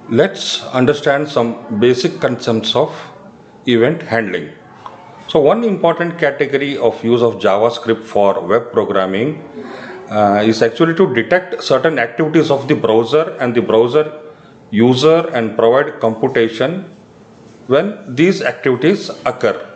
Let's understand some basic concepts of event handling. So one important category of use of JavaScript for web programming is actually to detect certain activities of the browser and the browser user and provide computation when these activities occur.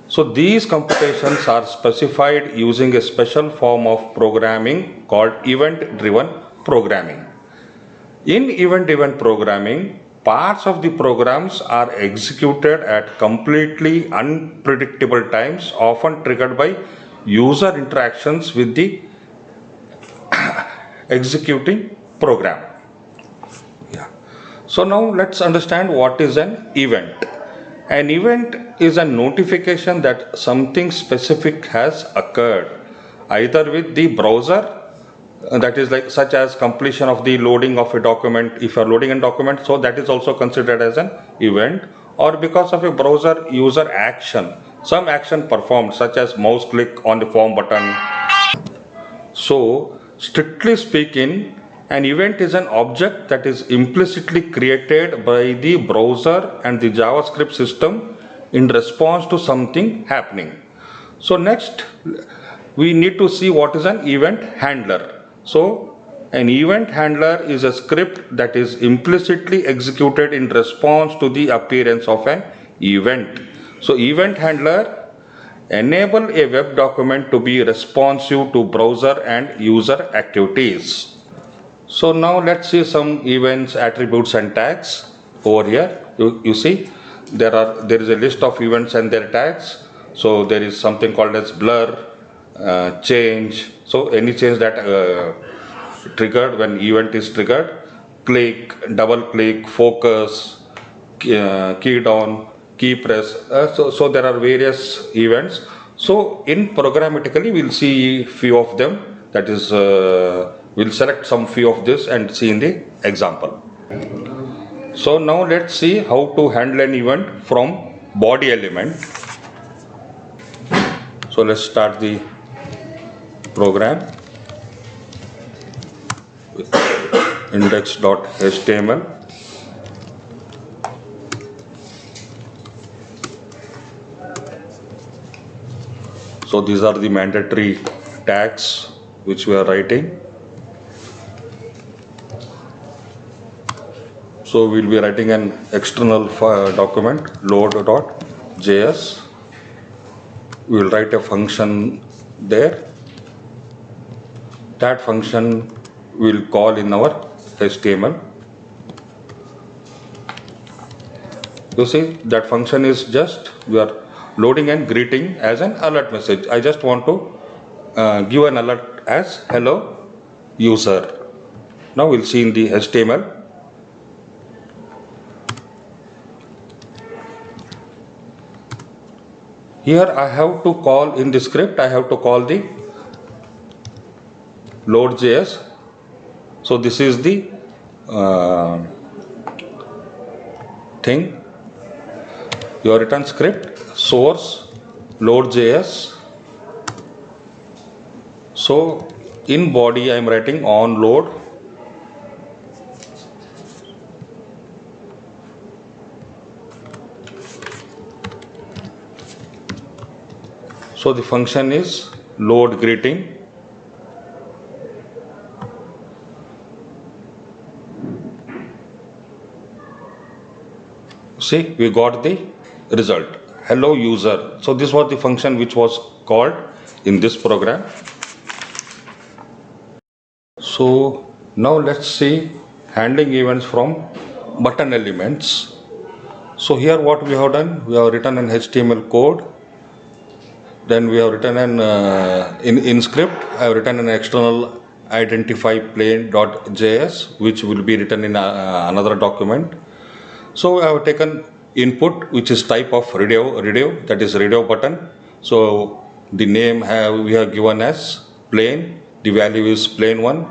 So these computations are specified using a special form of programming called event-driven programming. In event-driven programming, parts of the programs are executed at completely unpredictable times, often triggered by user interactions with the executing program. Yeah. So now let's understand what is an event. An event is a notification that something specific has occurred, either with the browser, that is like such as completion of the loading of a document. If you are loading a document, so that is also considered as an event, or because of a browser user action, some action performed such as mouse click on the form button. So strictly speaking, an event is an object that is implicitly created by the browser and the JavaScript system in response to something happening. So next we need to see what is an event handler. So an event handler is a script that is implicitly executed in response to the appearance of an event. So event handler enable a web document to be responsive to browser and user activities. So now let's see some events, attributes and tags. Over here you see there is a list of events and their tags. So there is something called as blur, change. So any change that triggered when event is triggered, click, double click, focus, key down, key press. So there are various events. So in programmatically we'll see few of them. That is, we'll select some few of this and see in the example. So now let's see how to handle an event from body element. So let's start the program with index.html. So these are the mandatory tags which we are writing. So we'll be writing an external document load.js. We will write a function there. That function will call in our HTML. You see that function is just we are loading and greeting as an alert message. I just want to give an alert as hello user. Now we'll see in the HTML. Here I have to call in the script, I have to call the load.js. So this is the thing. Your return script, source, load.js. So in body I am writing on load. So the function is load greeting. See, we got the result, hello user. So this was the function which was called in this program. So now let's see handling events from button elements. So here what we have done, we have written an HTML code. Then we have written an in script I have written an external identify plain.js which will be written in another document. So I have taken input which is type of radio, that is radio button. So the name we have given as plain, the value is plain1.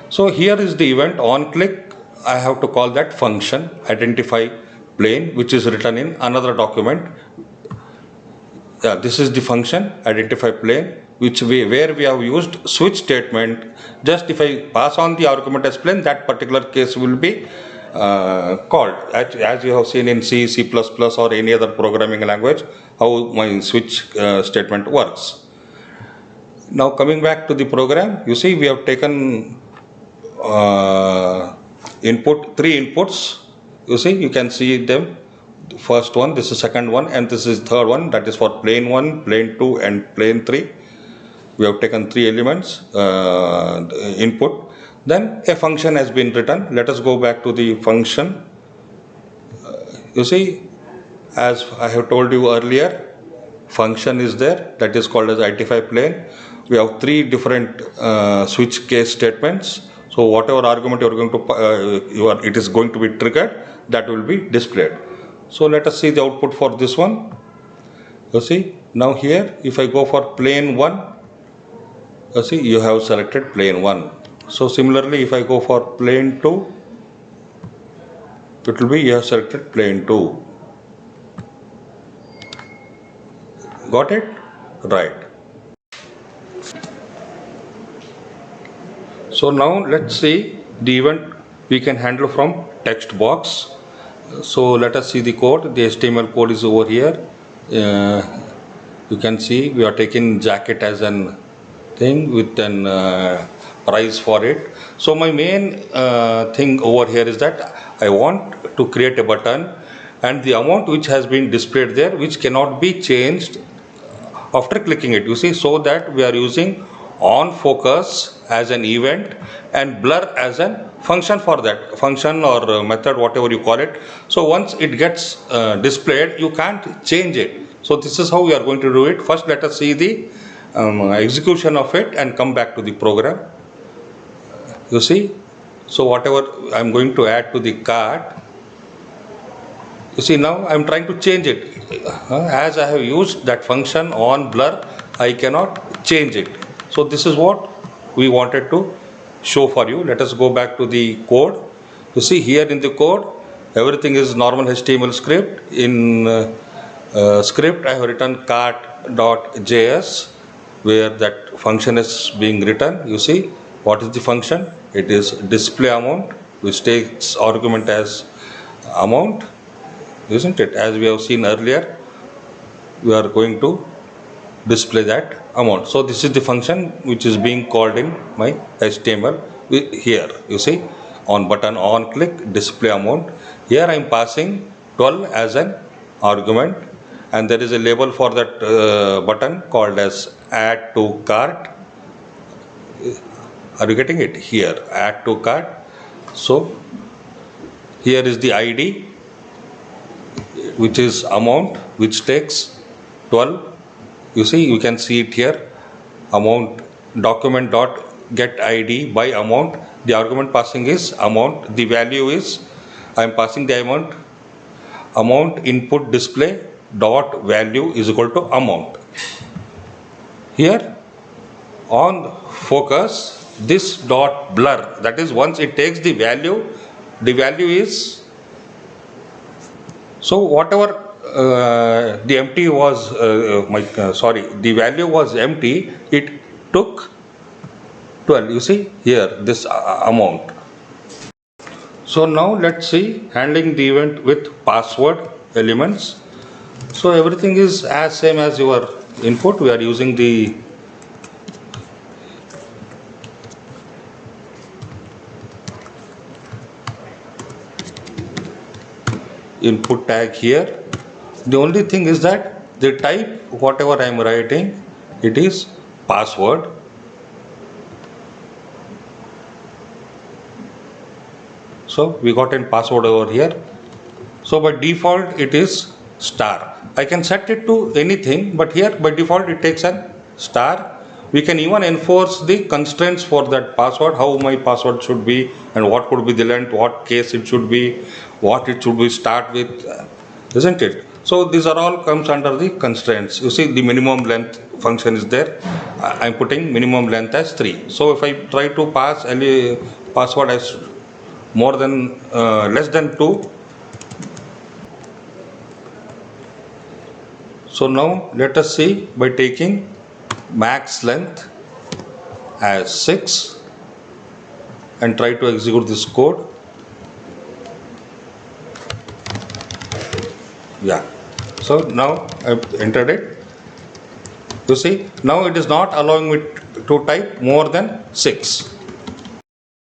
So here is the event on click. I have to call that function identify plain which is written in another document. This is the function identify plain where we have used switch statement. Just if I pass on the argument as plain, that particular case will be called, as you have seen in C, C++ or any other programming language, how my switch statement works. Now coming back to the program, you see we have taken three inputs. You see, you can see them. First one, this is second one, and this is third one. That is for plane 1, plane 2, and plane 3. We have taken three elements input. Then a function has been written. Let us go back to the function. You see, as I have told you earlier, function is there, that is called as identify plane. We have three different switch case statements. So whatever argument you are going to it is going to be triggered, that will be displayed. So let us see the output for this one. You see, now here if I go for plane 1, you see you have selected plane 1. So similarly, if I go for plane 2, it will be you have selected plane 2. Got it? Right. So now let's see the event we can handle from text box. So let us see the code. The HTML code is over here. You can see we are taking jacket as an thing with an price for it. So my main thing over here is that I want to create a button, and the amount which has been displayed there, which cannot be changed after clicking it. You see, so that we are using on focus as an event and blur as a function for that function or method, whatever you call it. So once it gets displayed, you can't change it. So this is how we are going to do it. First let us see the execution of it and come back to the program. You see, so whatever I am going to add to the cart, you see now I am trying to change it. As I have used that function on blur, I cannot change it. So this is what we wanted to show for you. Let us go back to the code. You see here in the code, everything is normal HTML script. In script I have written cart.js, where that function is being written. You see, what is the function? It is display amount, which takes argument as amount, isn't it? As we have seen earlier, we are going to display that amount. So this is the function which is being called in my HTML. Here you see, on button on click display amount. Here I am passing 12 as an argument, and there is a label for that button called as add to cart. Are you getting it? Here, add to cart. So here is the ID, which is amount, which takes 12. You see, you can see it here, amount document dot get ID by amount. The argument passing is amount. The value is, I am passing the amount input display dot value is equal to amount. Here on focus, this dot blur, that is once it takes the value is, so whatever the empty was the value was empty, it took 12. You see here this amount. So now let's see handling the event with password elements. So everything is as same as your input. We are using the input tag here. The only thing is that the type, whatever I am writing, it is password. So we got a password over here. So by default it is star. I can set it to anything, but here by default it takes a star. We can even enforce the constraints for that password, how my password should be and what could be the length, what case it should be, what it should be start with, isn't it? So these are all comes under the constraints. You see the minimum length function is there. I am putting minimum length as 3. So if I try to pass any password as more than less than 2. So now let us see by taking max length as 6 and try to execute this code. Yeah. So now I've entered it. You see, now it is not allowing me to type more than 6.